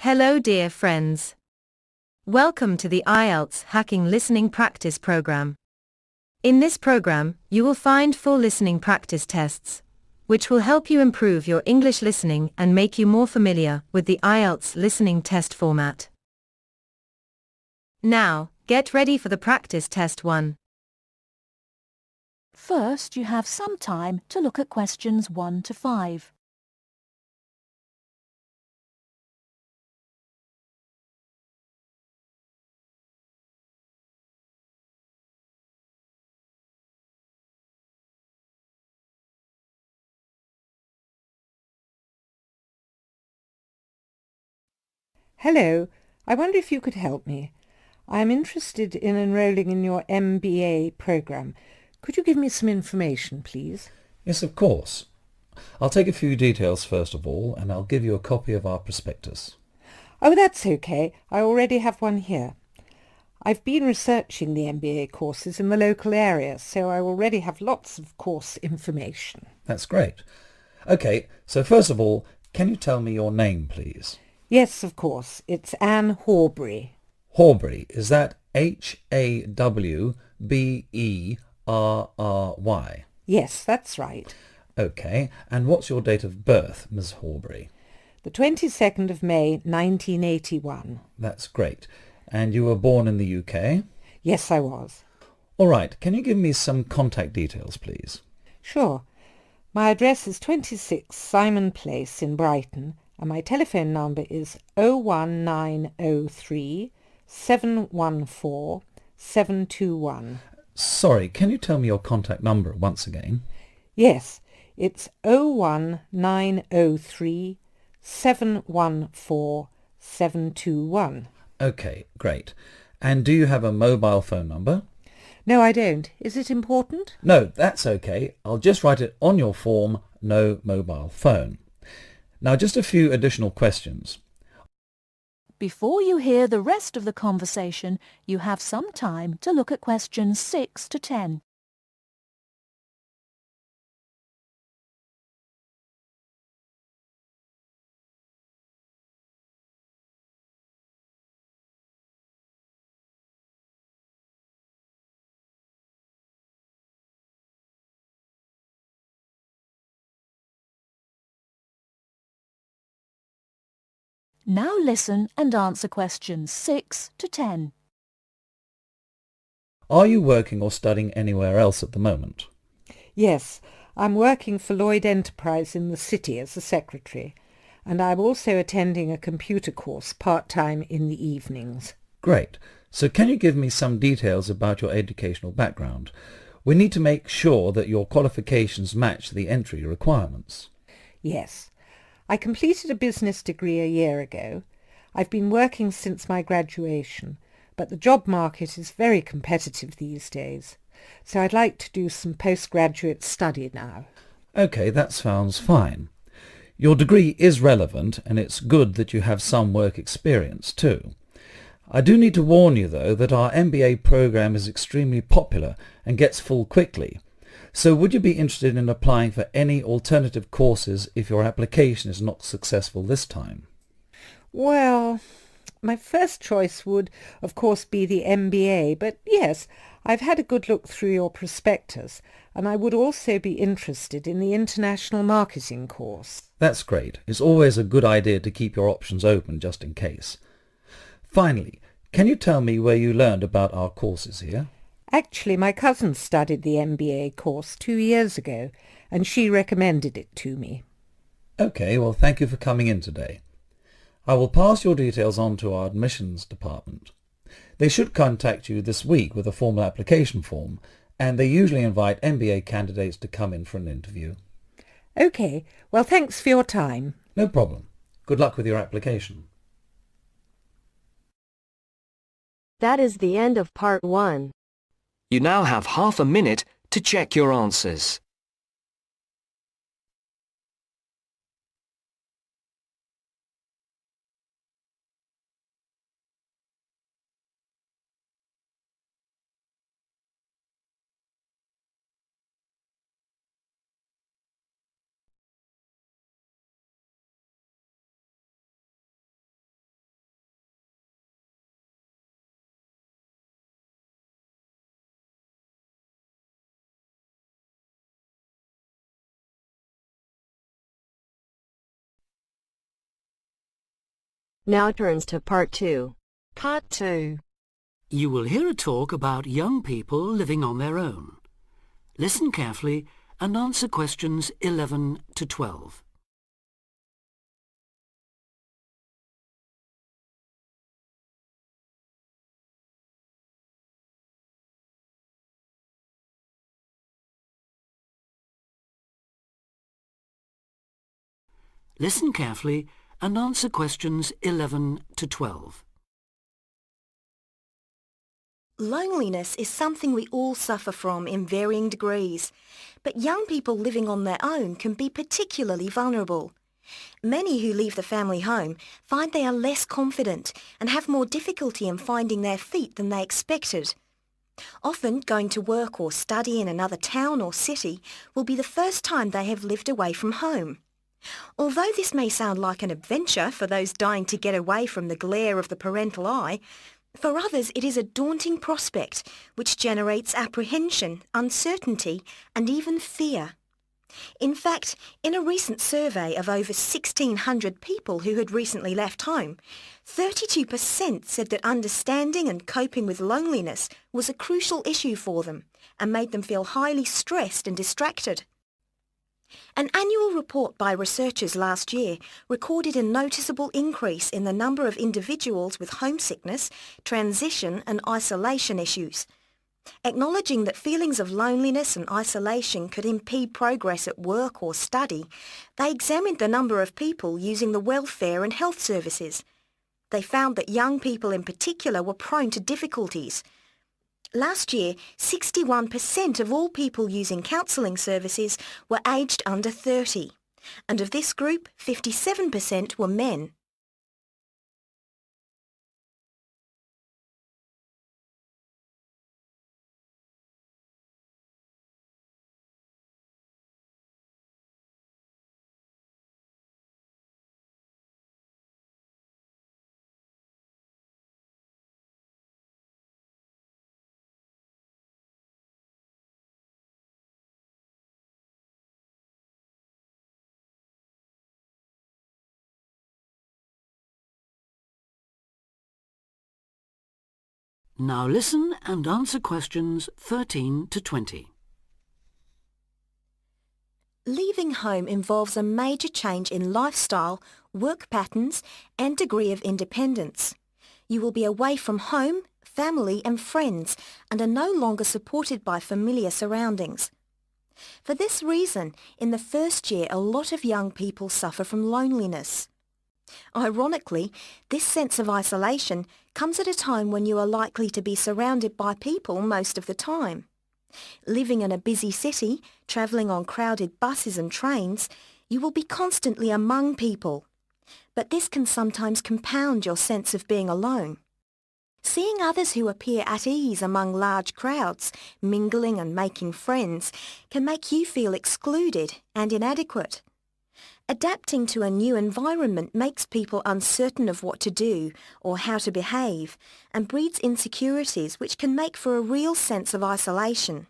Hello dear friends. Welcome to the IELTS Hacking Listening Practice program. In this program, you will find full listening practice tests, which will help you improve your English listening and make you more familiar with the IELTS listening test format. Now, get ready for the practice test 1. First, you have some time to look at questions 1 to 5. Hello, I wonder if you could help me. I am interested in enrolling in your MBA program. Could you give me some information, please? Yes, of course. I'll take a few details first of all, and I'll give you a copy of our prospectus. Oh, that's okay. I already have one here. I've been researching the MBA courses in the local area, so I already have lots of course information. That's great. Okay, so first of all, can you tell me your name, please? Yes, of course. It's Anne Horbury. Horbury, is that Hawberry? Yes, that's right. Okay, and what's your date of birth, Miss Horbury? The 22nd of May, 1981. That's great. And you were born in the UK? Yes, I was. All right, can you give me some contact details, please? Sure. My address is 26 Simon Place in Brighton, and my telephone number is 01903 714 721. Sorry, can you tell me your contact number once again? Yes, it's 01903 714 721. Okay, great. And do you have a mobile phone number? No, I don't. Is it important? No, that's okay. I'll just write it on your form, no mobile phone. Now, just a few additional questions. Before you hear the rest of the conversation, you have some time to look at questions 6 to 10. Now listen and answer questions 6 to 10. Are you working or studying anywhere else at the moment? Yes, I'm working for Lloyd Enterprise in the city as a secretary, and I'm also attending a computer course part-time in the evenings. Great. So can you give me some details about your educational background? We need to make sure that your qualifications match the entry requirements. Yes. I completed a business degree a year ago. I've been working since my graduation, but the job market is very competitive these days, so I'd like to do some postgraduate study now. Okay, that sounds fine. Your degree is relevant, and it's good that you have some work experience too. I do need to warn you, though, that our MBA program is extremely popular and gets full quickly. So would you be interested in applying for any alternative courses if your application is not successful this time? Well, my first choice would, of course, be the MBA, but yes, I've had a good look through your prospectus, and I would also be interested in the International Marketing course. That's great. It's always a good idea to keep your options open just in case. Finally, can you tell me where you learned about our courses here? Actually, my cousin studied the MBA course 2 years ago, and she recommended it to me. Okay, well, thank you for coming in today. I will pass your details on to our admissions department. They should contact you this week with a formal application form, and they usually invite MBA candidates to come in for an interview. Okay, well, thanks for your time. No problem. Good luck with your application. That is the end of part 1. You now have half a minute to check your answers. Now turns to Part 2. Part 2. You will hear a talk about young people living on their own. Listen carefully and answer questions 11 to 12. Listen carefully and answer questions 11 to 12. Loneliness is something we all suffer from in varying degrees, but young people living on their own can be particularly vulnerable. Many who leave the family home find they are less confident and have more difficulty in finding their feet than they expected. Often going to work or study in another town or city will be the first time they have lived away from home. Although this may sound like an adventure for those dying to get away from the glare of the parental eye, for others it is a daunting prospect which generates apprehension, uncertainty and even fear. In fact, in a recent survey of over 1,600 people who had recently left home, 32% said that understanding and coping with loneliness was a crucial issue for them and made them feel highly stressed and distracted. An annual report by researchers last year recorded a noticeable increase in the number of individuals with homesickness, transition and isolation issues. Acknowledging that feelings of loneliness and isolation could impede progress at work or study, they examined the number of people using the welfare and health services. They found that young people in particular were prone to difficulties. Last year, 61% of all people using counselling services were aged under 30, and of this group, 57% were men. Now listen and answer questions 13 to 20. Leaving home involves a major change in lifestyle, work patterns and degree of independence. You will be away from home, family and friends and are no longer supported by familiar surroundings. For this reason, in the first year a lot of young people suffer from loneliness. Ironically, this sense of isolation comes at a time when you are likely to be surrounded by people most of the time. Living in a busy city, travelling on crowded buses and trains, you will be constantly among people. But this can sometimes compound your sense of being alone. Seeing others who appear at ease among large crowds, mingling and making friends, can make you feel excluded and inadequate. Adapting to a new environment makes people uncertain of what to do or how to behave and breeds insecurities which can make for a real sense of isolation.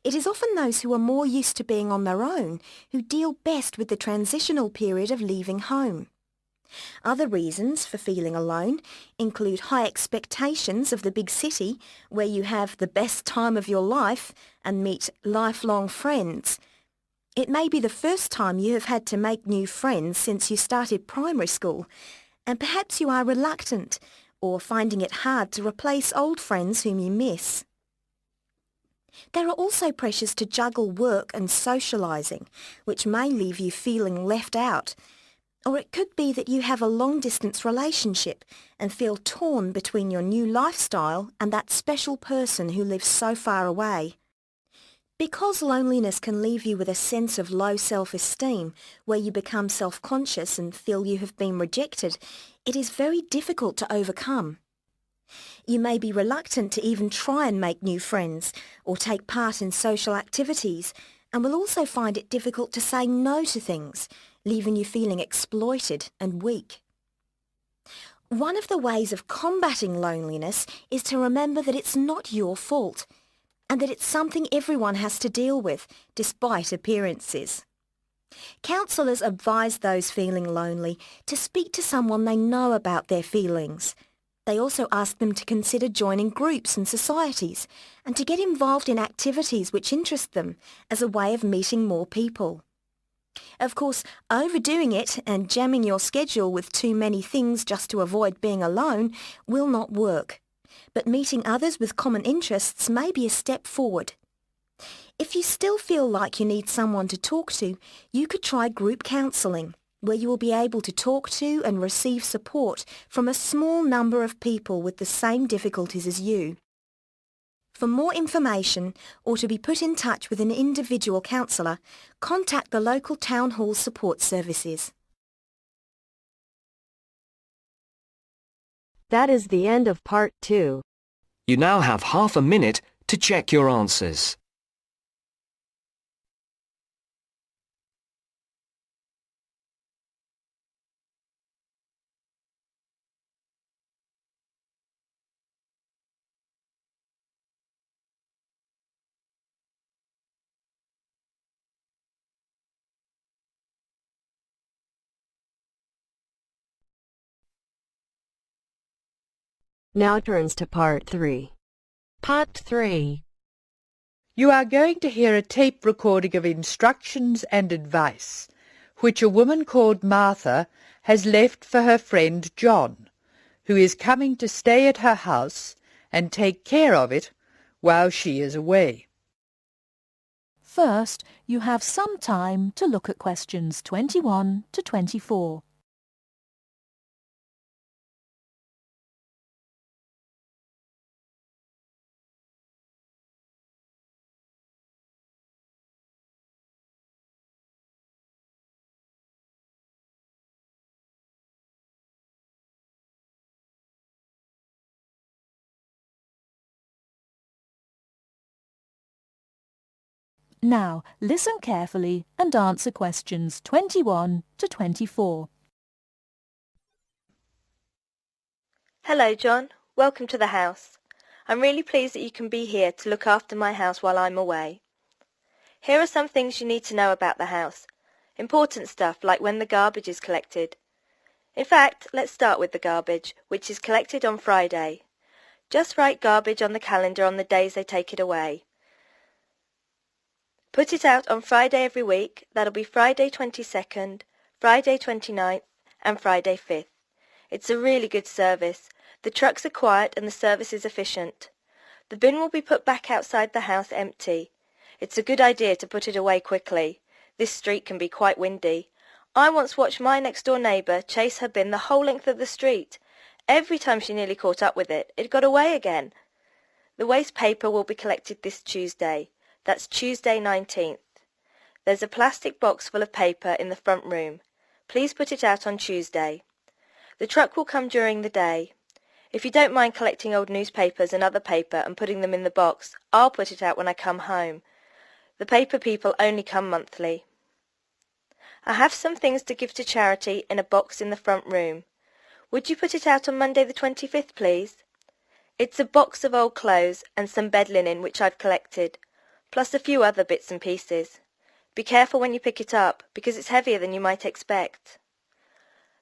It is often those who are more used to being on their own who deal best with the transitional period of leaving home. Other reasons for feeling alone include high expectations of the big city where you have the best time of your life and meet lifelong friends. It may be the first time you have had to make new friends since you started primary school, and perhaps you are reluctant or finding it hard to replace old friends whom you miss. There are also pressures to juggle work and socialising, which may leave you feeling left out. Or it could be that you have a long-distance relationship and feel torn between your new lifestyle and that special person who lives so far away. Because loneliness can leave you with a sense of low self-esteem, where you become self-conscious and feel you have been rejected, it is very difficult to overcome. You may be reluctant to even try and make new friends or take part in social activities, and will also find it difficult to say no to things, leaving you feeling exploited and weak. One of the ways of combating loneliness is to remember that it's not your fault, and that it's something everyone has to deal with, despite appearances. Counsellors advise those feeling lonely to speak to someone they know about their feelings. They also ask them to consider joining groups and societies and to get involved in activities which interest them as a way of meeting more people. Of course, overdoing it and jamming your schedule with too many things just to avoid being alone will not work. But meeting others with common interests may be a step forward. If you still feel like you need someone to talk to, you could try group counselling, where you will be able to talk to and receive support from a small number of people with the same difficulties as you. For more information or to be put in touch with an individual counsellor, contact the local town hall support services. That is the end of part 2. You now have half a minute to check your answers. Now turns to part 3. Part 3. You are going to hear a tape recording of instructions and advice, which a woman called Martha has left for her friend John, who is coming to stay at her house and take care of it while she is away. First, you have some time to look at questions 21 to 24. Now, listen carefully and answer questions 21 to 24. Hello, John. Welcome to the house. I'm really pleased that you can be here to look after my house while I'm away. Here are some things you need to know about the house. Important stuff like when the garbage is collected. In fact, let's start with the garbage, which is collected on Friday. Just write garbage on the calendar on the days they take it away. Put it out on Friday every week. That'll be Friday 22nd, Friday 29th and Friday 5th. It's a really good service. The trucks are quiet and the service is efficient. The bin will be put back outside the house empty. It's a good idea to put it away quickly. This street can be quite windy. I once watched my next-door neighbour chase her bin the whole length of the street. Every time she nearly caught up with it, it got away again. The waste paper will be collected this Tuesday. That's Tuesday 19th. There's a plastic box full of paper in the front room. Please put it out on Tuesday. The truck will come during the day. If you don't mind collecting old newspapers and other paper and putting them in the box, I'll put it out when I come home. The paper people only come monthly. I have some things to give to charity in a box in the front room. Would you put it out on Monday the 25th, please? It's a box of old clothes and some bed linen which I've collected, plus a few other bits and pieces. Be careful when you pick it up, because it's heavier than you might expect.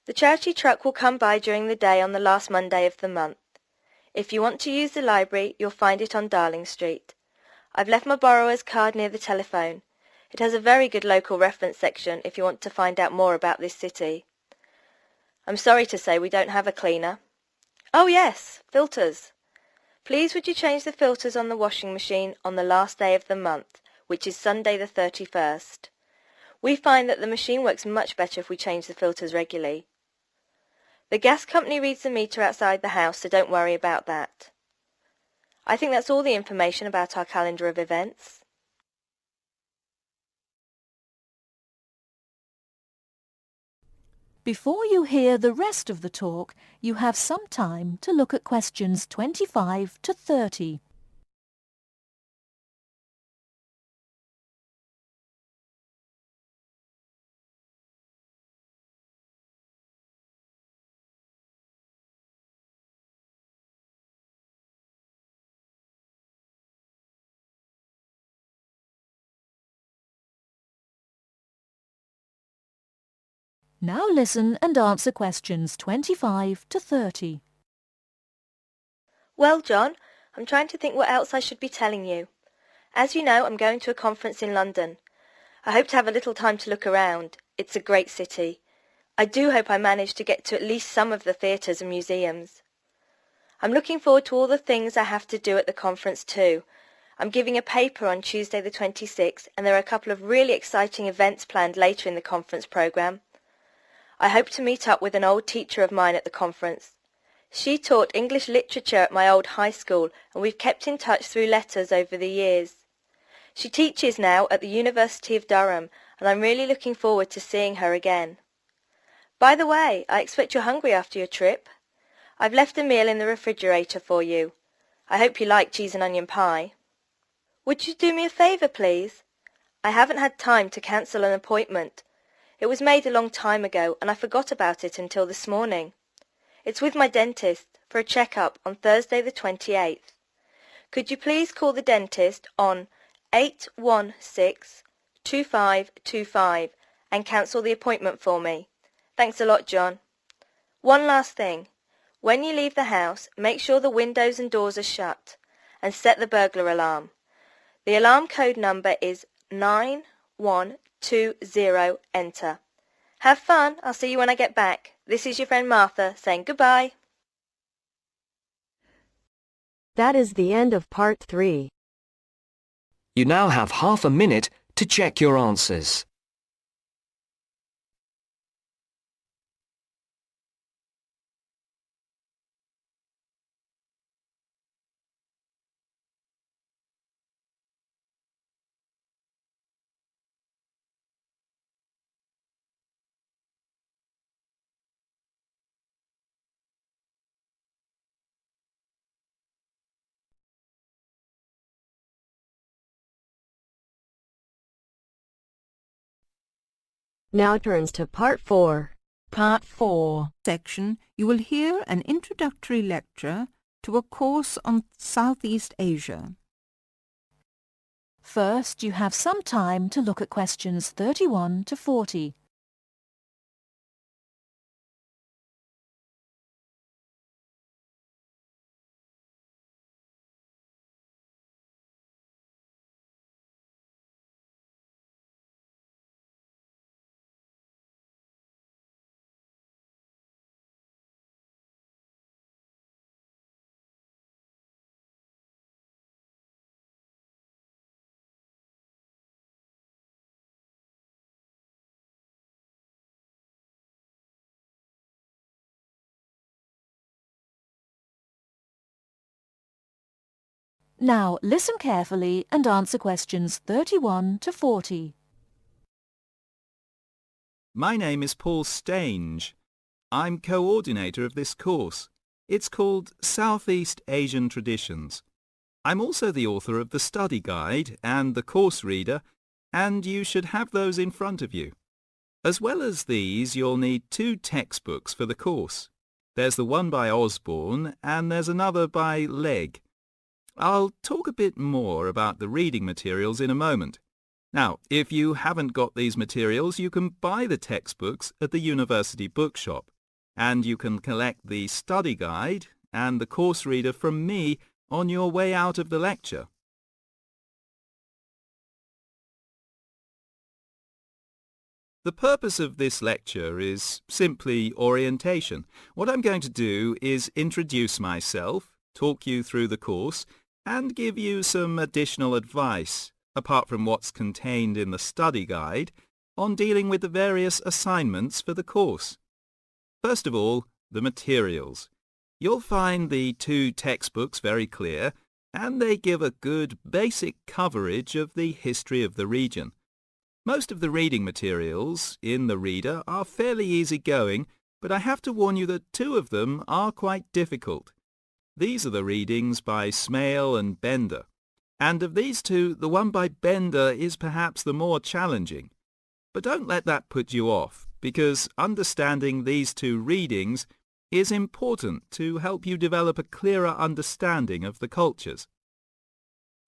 The charity truck will come by during the day on the last Monday of the month. If you want to use the library, you'll find it on Darling Street. I've left my borrower's card near the telephone. It has a very good local reference section if you want to find out more about this city. I'm sorry to say we don't have a cleaner. Oh yes, filters. Please would you change the filters on the washing machine on the last day of the month, which is Sunday the 31st. We find that the machine works much better if we change the filters regularly. The gas company reads the meter outside the house, so don't worry about that. I think that's all the information about our calendar of events. Before you hear the rest of the talk, you have some time to look at questions 25 to 30. Now listen and answer questions 25 to 30. Well, John, I'm trying to think what else I should be telling you. As you know, I'm going to a conference in London. I hope to have a little time to look around. It's a great city. I do hope I manage to get to at least some of the theatres and museums. I'm looking forward to all the things I have to do at the conference too. I'm giving a paper on Tuesday the 26th, and there are a couple of really exciting events planned later in the conference programme. I hope to meet up with an old teacher of mine at the conference. She taught English literature at my old high school, and we've kept in touch through letters over the years. She teaches now at the University of Durham, and I'm really looking forward to seeing her again. By the way, I expect you're hungry after your trip. I've left a meal in the refrigerator for you. I hope you like cheese and onion pie. Would you do me a favour, please? I haven't had time to cancel an appointment. It was made a long time ago, and I forgot about it until this morning. It's with my dentist for a check-up on Thursday the 28th. Could you please call the dentist on 816-2525 and cancel the appointment for me? Thanks a lot, John. One last thing. When you leave the house, make sure the windows and doors are shut, and set the burglar alarm. The alarm code number is 9120, enter. Have fun. I'll see you when I get back. This is your friend Martha saying goodbye. That is the end of part 3. You now have half a minute to check your answers. Now turns to part 4. Part 4 section, you will hear an introductory lecture to a course on Southeast Asia. First, you have some time to look at questions 31 to 40. Now listen carefully and answer questions 31 to 40. My name is Paul Stange. I'm coordinator of this course. It's called Southeast Asian Traditions. I'm also the author of the study guide and the course reader, and you should have those in front of you. As well as these, you'll need 2 textbooks for the course. There's the one by Osborne and there's another by Legg. I'll talk a bit more about the reading materials in a moment. Now, if you haven't got these materials, you can buy the textbooks at the university bookshop, and you can collect the study guide and the course reader from me on your way out of the lecture. The purpose of this lecture is simply orientation. What I'm going to do is introduce myself, talk you through the course, and give you some additional advice, apart from what's contained in the study guide, on dealing with the various assignments for the course. First of all, the materials. You'll find the 2 textbooks very clear, and they give a good basic coverage of the history of the region. Most of the reading materials in the reader are fairly easy-going, but I have to warn you that 2 of them are quite difficult. These are the readings by Smale and Bender, and of these 2, the one by Bender is perhaps the more challenging. But don't let that put you off, because understanding these 2 readings is important to help you develop a clearer understanding of the cultures.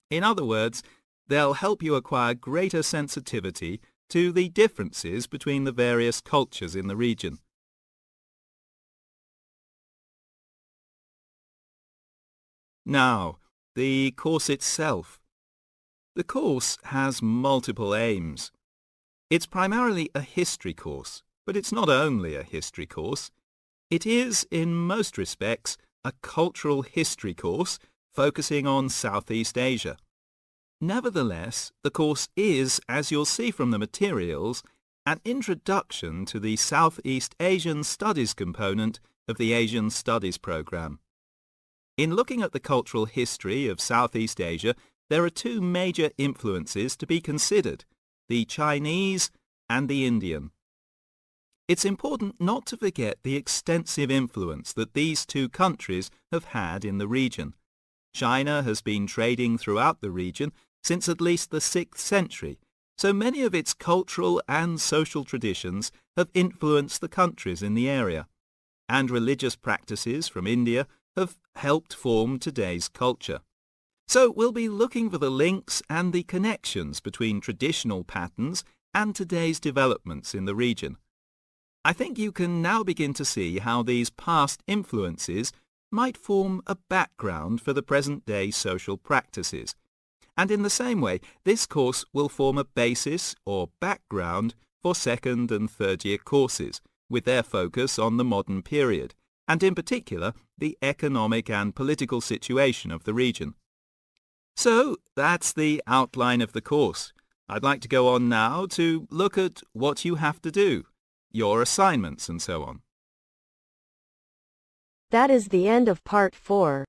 In other words, they'll help you acquire greater sensitivity to the differences between the various cultures in the region. Now, the course itself. The course has multiple aims. It's primarily a history course, but it's not only a history course. It is, in most respects, a cultural history course focusing on Southeast Asia. Nevertheless, the course is, as you'll see from the materials, an introduction to the Southeast Asian Studies component of the Asian Studies program. In looking at the cultural history of Southeast Asia, there are two major influences to be considered, the Chinese and the Indian. It's important not to forget the extensive influence that these two countries have had in the region. China has been trading throughout the region since at least the 6th century, so many of its cultural and social traditions have influenced the countries in the area, and religious practices from India have helped form today's culture. So we'll be looking for the links and the connections between traditional patterns and today's developments in the region. I think you can now begin to see how these past influences might form a background for the present-day social practices. And in the same way, this course will form a basis or background for second and third year courses, with their focus on the modern period, and in particular the economic and political situation of the region. So that's the outline of the course. I'd like to go on now to look at what you have to do, your assignments and so on. That is the end of Part 4.